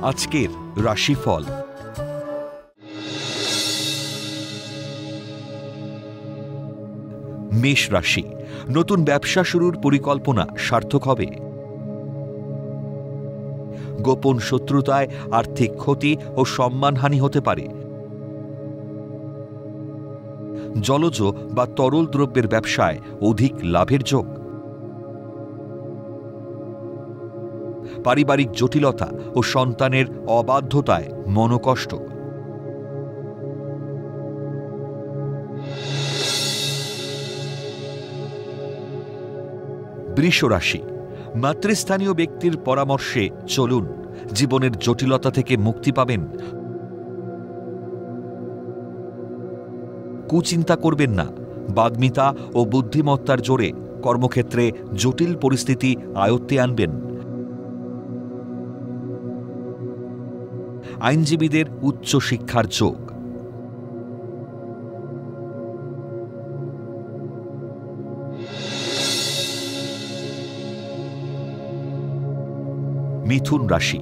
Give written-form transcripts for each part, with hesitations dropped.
আজকের রাশিফল। মেষ রাশি, নতুন ব্যবসা শুরুর পরিকল্পনা সার্থক হবে। গোপন শত্রুতায় আর্থিক ক্ষতি ও সম্মানহানি হতে পারে। জলজ বা তরল দ্রব্যের ব্যবসায় অধিক লাভের যোগ। পারিবারিক জটিলতা ও সন্তানের অবাধ্যতায় মনোকষ্ট। বৃষ রাশি, মাতৃস্থানীয় ব্যক্তির পরামর্শে চলুন, জীবনের জটিলতা থেকে মুক্তি পাবেন। কুচিন্তা করবেন না, বাগ্মিতা ও বুদ্ধিমত্তার জোরে কর্মক্ষেত্রে জটিল পরিস্থিতি আয়ত্তে আনবেন। আইনজীবীদের উচ্চ শিক্ষার যোগ। মিথুন রাশি,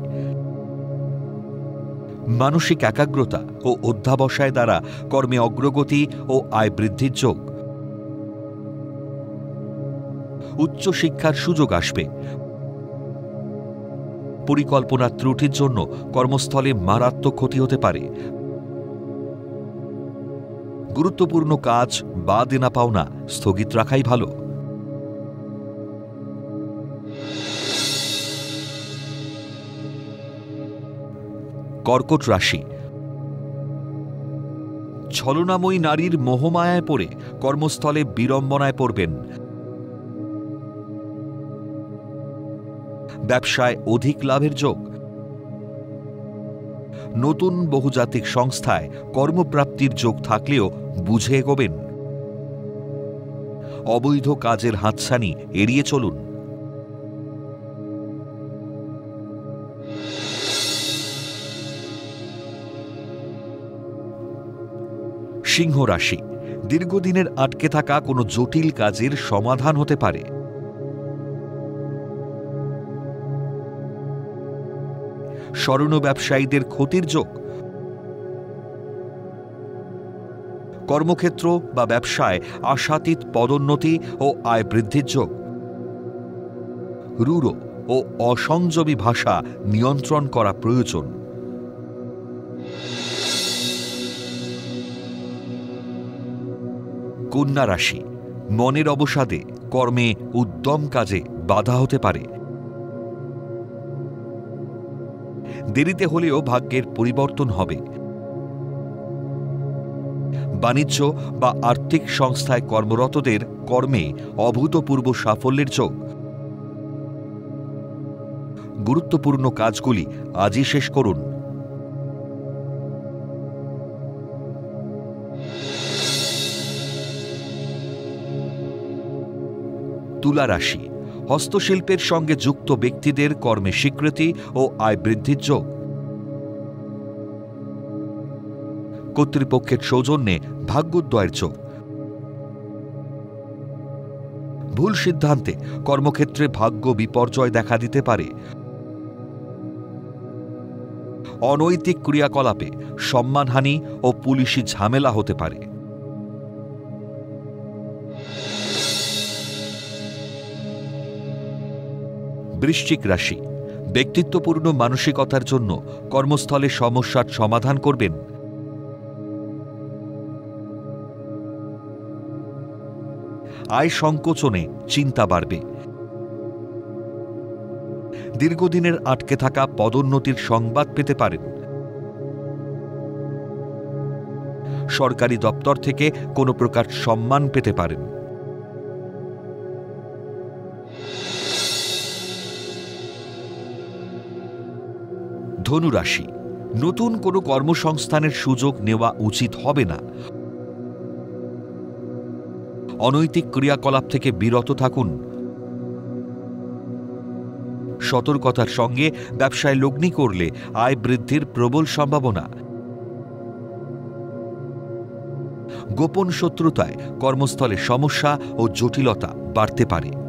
মানসিক একাগ্রতা ও অধ্যাবসায় দ্বারা কর্মে অগ্রগতি ও আয় বৃদ্ধির যোগ। উচ্চশিক্ষার সুযোগ আসবে। পরিকল্পনার ত্রুটির জন্য কর্মস্থলে মারাত্মক ক্ষতি হতে পারে। গুরুত্বপূর্ণ কাজ বা দেনা পাওনা স্থগিত রাখাই ভালো। কর্কট রাশি, ছলনাময়ী নারীর মোহমায়ায় পড়ে কর্মস্থলে বিড়ম্বনায় পড়বেন। ব্যবসায় অধিক লাভের যোগ। নতুন বহুজাতিক সংস্থায় কর্মপ্রাপ্তির যোগ থাকলেও বুঝে এগোবেন। অবৈধ কাজের হাতছানি এড়িয়ে চলুন। সিংহ রাশি, দীর্ঘদিনের আটকে থাকা কোনো জটিল কাজের সমাধান হতে পারে। স্বর্ণ ব্যবসায়ীদের ক্ষতির যোগ। কর্মক্ষেত্র বা ব্যবসায় আশাতীত পদোন্নতি ও আয় বৃদ্ধির যোগ। রূঢ় ও অসংযমী ভাষা নিয়ন্ত্রণ করা প্রয়োজন। কন্যা রাশি, মনের অবসাদে কর্মে উদ্যম কাজে বাধা হতে পারে। দেরিতে হলেও ভাগ্যের পরিবর্তন হবে। বাণিজ্য বা আর্থিক সংস্থায় কর্মরতদের কর্মে অভূতপূর্ব সাফল্যের যোগ। গুরুত্বপূর্ণ কাজগুলি আজই শেষ করুন। তুলা রাশি, হস্তশিল্পের সঙ্গে যুক্ত ব্যক্তিদের কর্মে স্বীকৃতি ও আয় বৃদ্ধির যোগ। কর্তৃপক্ষের সৌজন্যে ভাগ্যোদয়ের যোগ। ভুল সিদ্ধান্তে কর্মক্ষেত্রে ভাগ্য বিপর্যয় দেখা দিতে পারে। অনৈতিক ক্রিয়াকলাপে সম্মানহানি ও পুলিশি ঝামেলা হতে পারে। বৃশ্চিক রাশি, ব্যক্তিত্বপূর্ণ মানসিকতার জন্য কর্মস্থলে সমস্যার সমাধান করবেন। আয় সংকোচনে চিন্তা বাড়বে। দীর্ঘদিনের আটকে থাকা পদোন্নতির সংবাদ পেতে পারেন। সরকারি দপ্তর থেকে কোনো প্রকার সম্মান পেতে পারেন। ধনু রাশি, নতুন কোনো কর্মসংস্থানের সুযোগ নেওয়া উচিত হবে না। অনৈতিক ক্রিয়াকলাপ থেকে বিরত থাকুন। সতর্কতার সঙ্গে ব্যবসায় লগ্নি করলে আয় বৃদ্ধির প্রবল সম্ভাবনা। গোপন শত্রুতায় কর্মস্থলে সমস্যা ও জটিলতা বাড়তে পারে।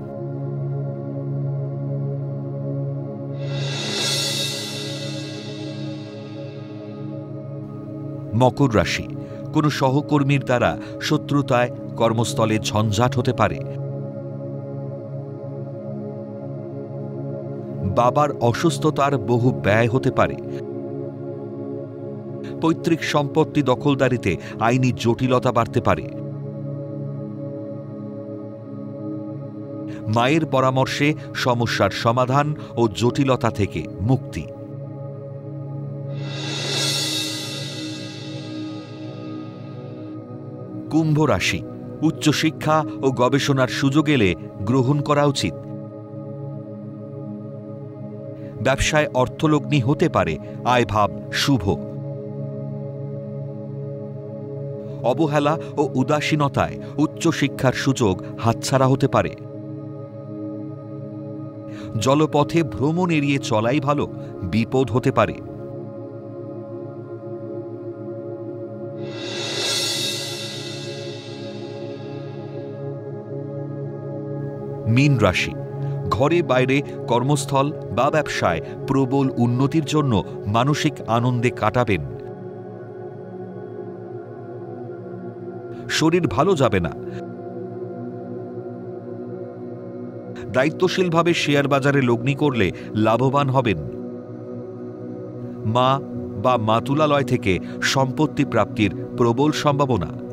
মকর রাশি, কোনো সহকর্মীর দ্বারা শত্রুতায় কর্মস্থলে ঝঞ্ঝাট হতে পারে। বাবার অসুস্থতার বহু ব্যয় হতে পারে। পৈতৃক সম্পত্তি দখলদারিতে আইনি জটিলতা বাড়তে পারে। মায়ের পরামর্শে সমস্যার সমাধান ও জটিলতা থেকে মুক্তি। কুম্ভ রাশি, উচ্চশিক্ষা ও গবেষণার সুযোগ এলে গ্রহণ করা উচিত। ব্যবসায় অর্থলগ্নি হতে পারে, আয়ভাব শুভ। অবহেলা ও উদাসীনতায় উচ্চশিক্ষার সুযোগ হাতছাড়া হতে পারে। জলপথে ভ্রমণ এড়িয়ে চলাই ভালো, বিপদ হতে পারে। মীন রাশি, ঘরে বাইরে কর্মস্থল বা ব্যবসায় প্রবল উন্নতির জন্য মানসিক আনন্দে কাটাবেন। শরীর ভালো যাবে না। দায়িত্বশীলভাবে শেয়ার বাজারে লগ্নি করলে লাভবান হবেন। মা বা মাতুলালয় থেকে সম্পত্তি প্রাপ্তির প্রবল সম্ভাবনা।